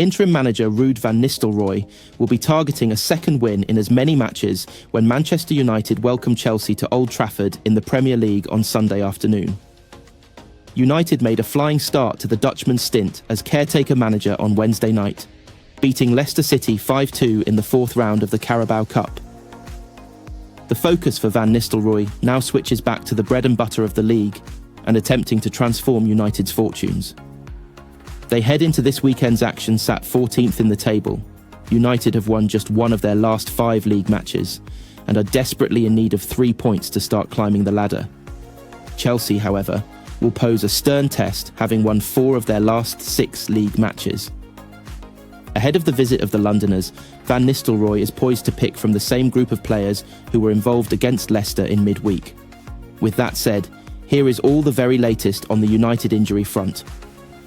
Interim manager Ruud van Nistelrooy will be targeting a second win in as many matches when Manchester United welcome Chelsea to Old Trafford in the Premier League on Sunday afternoon. United made a flying start to the Dutchman's stint as caretaker manager on Wednesday night, beating Leicester City 5-2 in the fourth round of the Carabao Cup. The focus for Van Nistelrooy now switches back to the bread and butter of the league and attempting to transform United's fortunes. They head into this weekend's action sat 14th in the table. United have won just one of their last 5 league matches and are desperately in need of 3 points to start climbing the ladder. Chelsea, however, will pose a stern test, having won 4 of their last 6 league matches. Ahead of the visit of the Londoners, Van Nistelrooy is poised to pick from the same group of players who were involved against Leicester in midweek. With that said, here is all the very latest on the United injury front.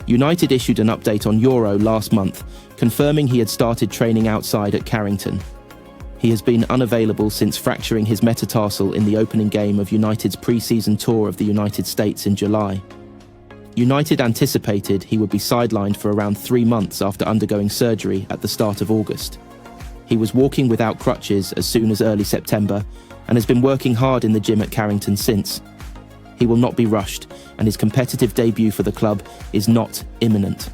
United issued an update on Euro last month, confirming he had started training outside at Carrington. He has been unavailable since fracturing his metatarsal in the opening game of United's pre-season tour of the United States in July. United anticipated he would be sidelined for around 3 months after undergoing surgery at the start of August. He was walking without crutches as soon as early September and has been working hard in the gym at Carrington since. He will not be rushed, and his competitive debut for the club is not imminent.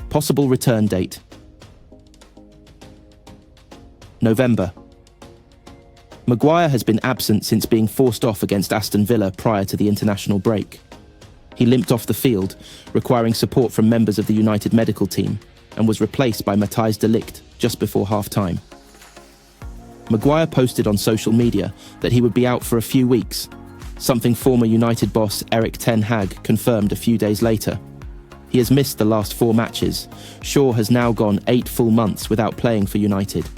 Possible return date: November. Maguire has been absent since being forced off against Aston Villa prior to the international break. He limped off the field, requiring support from members of the United medical team, and was replaced by Matthijs de Ligt just before half-time. Maguire posted on social media that he would be out for a few weeks, something former United boss Erik Ten Hag confirmed a few days later. He has missed the last 4 matches. Shaw has now gone 8 full months without playing for United.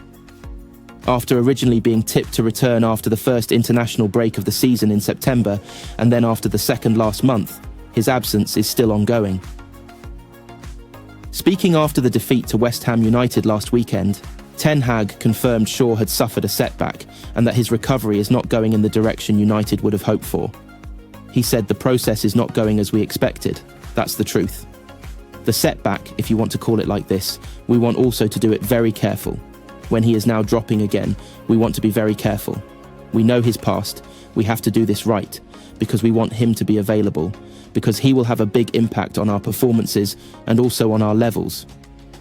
After originally being tipped to return after the first international break of the season in September, and then after the second last month, his absence is still ongoing. Speaking after the defeat to West Ham United last weekend, Ten Hag confirmed Shaw had suffered a setback and that his recovery is not going in the direction United would have hoped for. He said the process is not going as we expected. That's the truth. The setback, if you want to call it like this, we want also to do it very careful. When he is now dropping again, we want to be very careful. We know his past. We have to do this right, because we want him to be available, because he will have a big impact on our performances and also on our levels.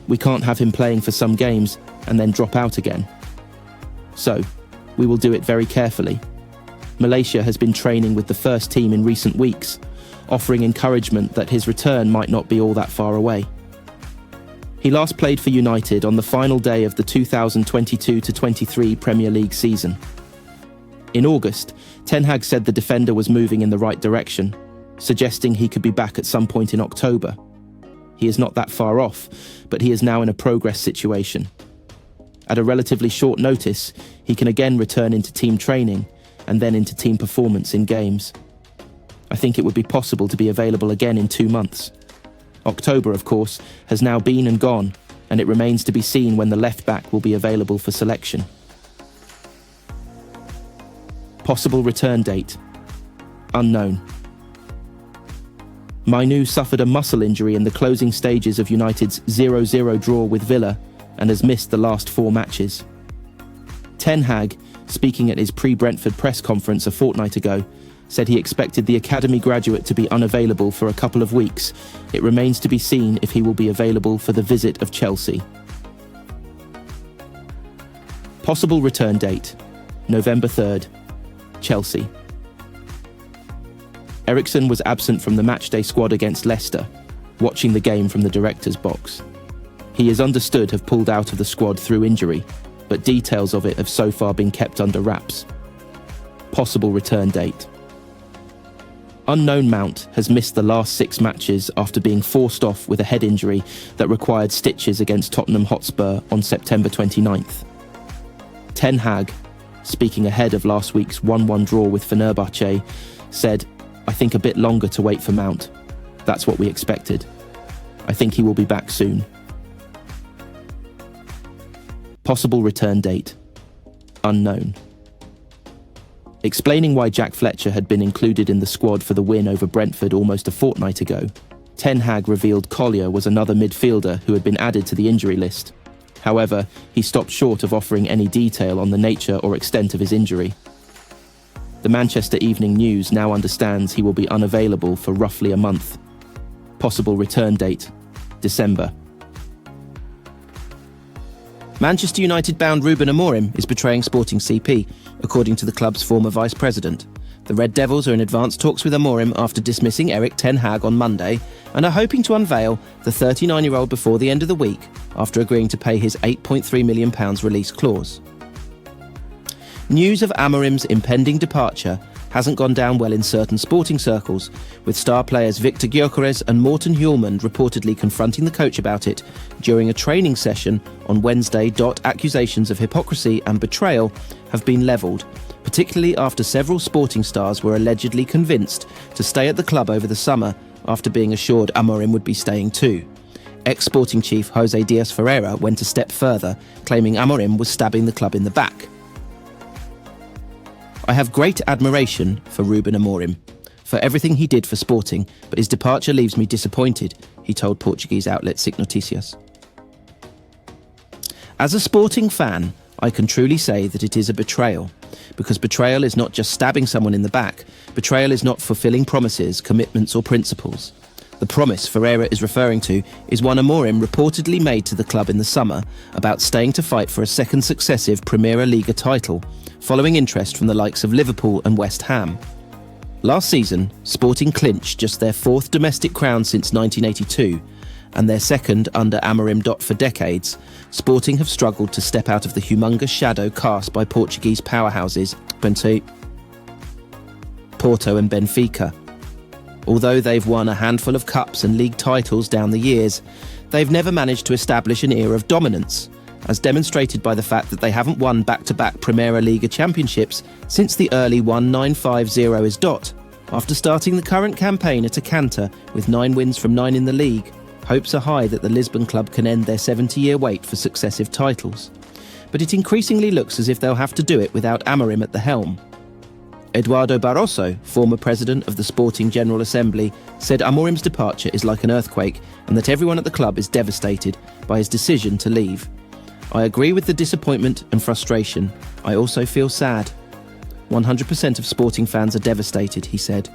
We can't have him playing for some games and then drop out again. So, we will do it very carefully. Malacia has been training with the first team in recent weeks, offering encouragement that his return might not be all that far away. He last played for United on the final day of the 2022-23 Premier League season. In August, Ten Hag said the defender was moving in the right direction, suggesting he could be back at some point in October. He is not that far off, but he is now in a progress situation. At a relatively short notice, he can again return into team training and then into team performance in games. I think it would be possible to be available again in 2 months. October, of course, has now been and gone, and it remains to be seen when the left-back will be available for selection. Possible return date: unknown. Mainu suffered a muscle injury in the closing stages of United's 0-0 draw with Villa and has missed the last 4 matches. Ten Hag, speaking at his pre-Brentford press conference a fortnight ago, said he expected the academy graduate to be unavailable for a couple of weeks. It remains to be seen if he will be available for the visit of Chelsea. Possible return date: November 3rd, Chelsea. Eriksen was absent from the matchday squad against Leicester, watching the game from the director's box. He is understood have pulled out of the squad through injury, but details of it have so far been kept under wraps. Possible return date: unknown. Mount has missed the last 6 matches after being forced off with a head injury that required stitches against Tottenham Hotspur on September 29th. Ten Hag, speaking ahead of last week's 1-1 draw with Fenerbahce, said, "I think a bit longer to wait for Mount. That's what we expected. I think he will be back soon." Possible return date: unknown. Explaining why Jack Fletcher had been included in the squad for the win over Brentford almost a fortnight ago, Ten Hag revealed Collier was another midfielder who had been added to the injury list. However, he stopped short of offering any detail on the nature or extent of his injury. The Manchester Evening News now understands he will be unavailable for roughly a month. Possible return date, December. Manchester United-bound Ruben Amorim is betraying Sporting CP, according to the club's former vice president. The Red Devils are in advanced talks with Amorim after dismissing Erik Ten Hag on Monday and are hoping to unveil the 39-year-old before the end of the week after agreeing to pay his £8.3 million release clause. News of Amorim's impending departure hasn't gone down well in certain sporting circles, with star players Victor Gyökeres and Morten Hjulmand reportedly confronting the coach about it during a training session on Wednesday. Accusations of hypocrisy and betrayal have been levelled, particularly after several sporting stars were allegedly convinced to stay at the club over the summer after being assured Amorim would be staying too. Ex-Sporting chief Jose Diaz Ferreira went a step further, claiming Amorim was stabbing the club in the back. I have great admiration for Ruben Amorim, for everything he did for Sporting, but his departure leaves me disappointed, he told Portuguese outlet SIC Noticias. As a Sporting fan, I can truly say that it is a betrayal, because betrayal is not just stabbing someone in the back. Betrayal is not fulfilling promises, commitments or principles. The promise Ferreira is referring to is one Amorim reportedly made to the club in the summer about staying to fight for a second successive Primera Liga title, following interest from the likes of Liverpool and West Ham. Last season, Sporting clinched just their fourth domestic crown since 1982, and their second under Amorim. For decades, Sporting have struggled to step out of the humongous shadow cast by Portuguese powerhouses Porto and Benfica. Although they've won a handful of cups and league titles down the years, they've never managed to establish an era of dominance, as demonstrated by the fact that they haven't won back-to-back Primera Liga championships since the early 1950s. After starting the current campaign at a canter with 9 wins from 9 in the league, hopes are high that the Lisbon club can end their 70-year wait for successive titles. But it increasingly looks as if they'll have to do it without Amorim at the helm. Eduardo Barroso, former president of the Sporting General Assembly, said Amorim's departure is like an earthquake and that everyone at the club is devastated by his decision to leave. I agree with the disappointment and frustration. I also feel sad. 100% of Sporting fans are devastated, he said.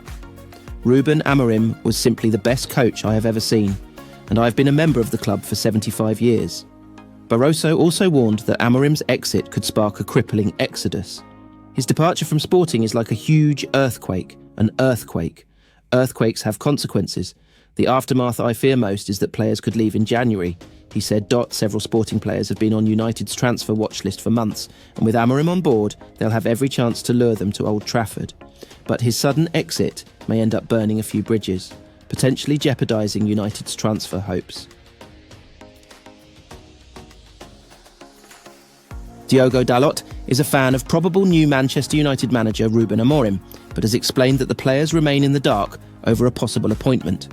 Ruben Amorim was simply the best coach I have ever seen, and I've been a member of the club for 75 years. Barroso also warned that Amorim's exit could spark a crippling exodus. His departure from Sporting is like a huge earthquake, an earthquake. Earthquakes have consequences. The aftermath I fear most is that players could leave in January, he said. Several Sporting players have been on United's transfer watch list for months, and with Amorim on board, they'll have every chance to lure them to Old Trafford. But his sudden exit may end up burning a few bridges, potentially jeopardising United's transfer hopes. Diogo Dalot is a fan of probable new Manchester United manager Ruben Amorim, but has explained that the players remain in the dark over a possible appointment.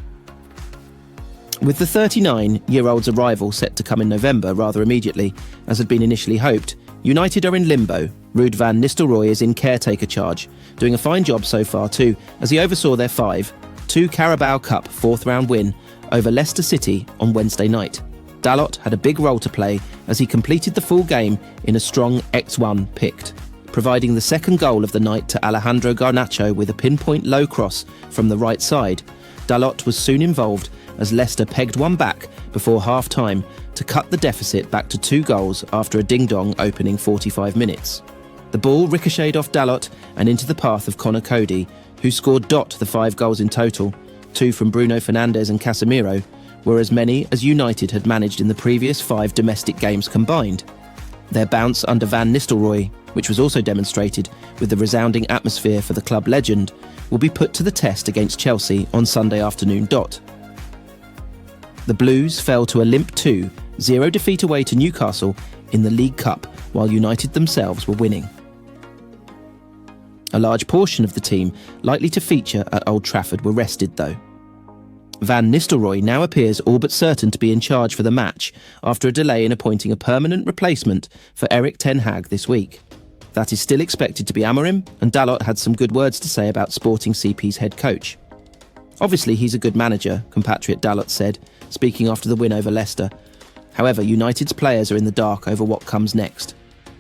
With the 39-year-old's arrival set to come in November rather immediately, as had been initially hoped, United are in limbo. Ruud van Nistelrooy is in caretaker charge, doing a fine job so far too, as he oversaw their 5-2 Carabao Cup fourth-round win over Leicester City on Wednesday night. Dalot had a big role to play as he completed the full game in a strong X1 picked, providing the second goal of the night to Alejandro Garnacho with a pinpoint low cross from the right side. Dalot was soon involved as Leicester pegged one back before half-time to cut the deficit back to 2 goals after a ding-dong opening 45 minutes. The ball ricocheted off Dalot and into the path of Conor Coady, who scored the 5 goals in total, 2 from Bruno Fernandes and Casemiro, were as many as United had managed in the previous 5 domestic games combined. Their bounce under Van Nistelrooy, which was also demonstrated with the resounding atmosphere for the club legend, will be put to the test against Chelsea on Sunday afternoon. The Blues fell to a limp 2-0 defeat away to Newcastle in the League Cup, while United themselves were winning. A large portion of the team likely to feature at Old Trafford were rested though. Van Nistelrooy now appears all but certain to be in charge for the match after a delay in appointing a permanent replacement for Erik Ten Hag this week. That is still expected to be Amorim, and Dalot had some good words to say about Sporting CP's head coach. Obviously, he's a good manager, compatriot Dalot said, speaking after the win over Leicester. However, United's players are in the dark over what comes next.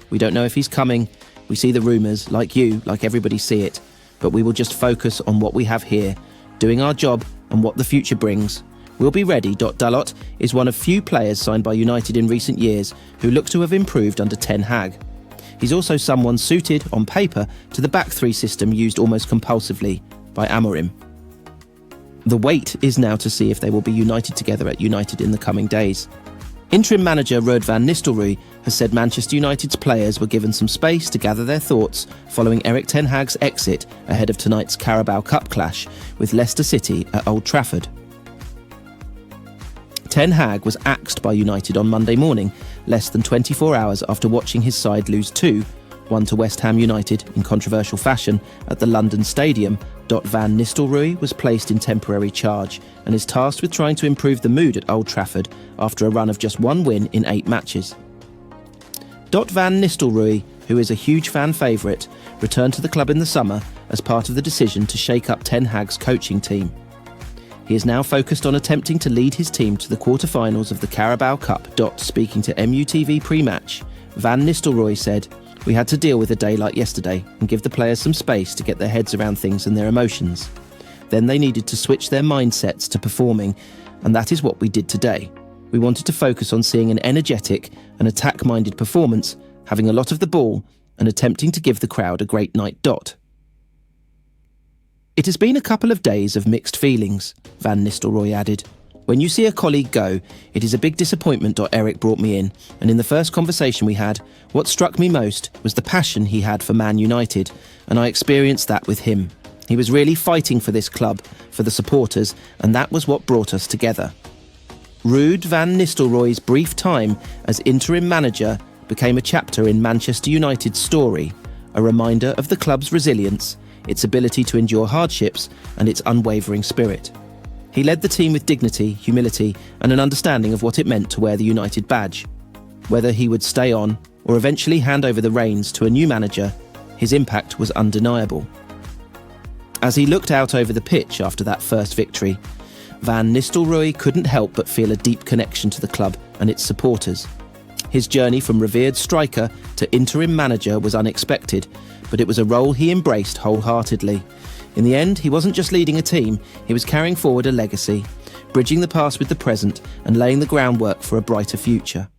We don't know if he's coming. We see the rumours, like everybody see it. But we will just focus on what we have here, doing our job and what the future brings. We'll be ready. Dalot is one of few players signed by United in recent years who look to have improved under Ten Hag. He's also someone suited, on paper, to the back three system used almost compulsively by Amorim. The wait is now to see if they will be united together at United in the coming days. Interim manager Ruud van Nistelrooy has said Manchester United's players were given some space to gather their thoughts following Erik Ten Hag's exit ahead of tonight's Carabao Cup clash with Leicester City at Old Trafford. Ten Hag was axed by United on Monday morning, less than 24 hours after watching his side lose 2-1 to West Ham United in controversial fashion at the London Stadium. Van Nistelrooy was placed in temporary charge and is tasked with trying to improve the mood at Old Trafford after a run of just one win in 8 matches. Van Nistelrooy, who is a huge fan favourite, returned to the club in the summer as part of the decision to shake up Ten Hag's coaching team. He is now focused on attempting to lead his team to the quarter-finals of the Carabao Cup. Speaking to MUTV pre-match, Van Nistelrooy said, "We had to deal with a day like yesterday and give the players some space to get their heads around things and their emotions. Then they needed to switch their mindsets to performing, and that is what we did today. We wanted to focus on seeing an energetic and attack-minded performance, having a lot of the ball, and attempting to give the crowd a great night." It has been a couple of days of mixed feelings, Van Nistelrooy added. "When you see a colleague go, it is a big disappointment. Erik brought me in, and in the first conversation we had, what struck me most was the passion he had for Man United, and I experienced that with him. He was really fighting for this club, for the supporters, and that was what brought us together." Ruud van Nistelrooy's brief time as interim manager became a chapter in Manchester United's story, a reminder of the club's resilience, its ability to endure hardships, and its unwavering spirit. He led the team with dignity, humility, and an understanding of what it meant to wear the United badge. Whether he would stay on or eventually hand over the reins to a new manager, his impact was undeniable. As he looked out over the pitch after that first victory, Van Nistelrooy couldn't help but feel a deep connection to the club and its supporters. His journey from revered striker to interim manager was unexpected, but it was a role he embraced wholeheartedly. In the end, he wasn't just leading a team, he was carrying forward a legacy, bridging the past with the present and laying the groundwork for a brighter future.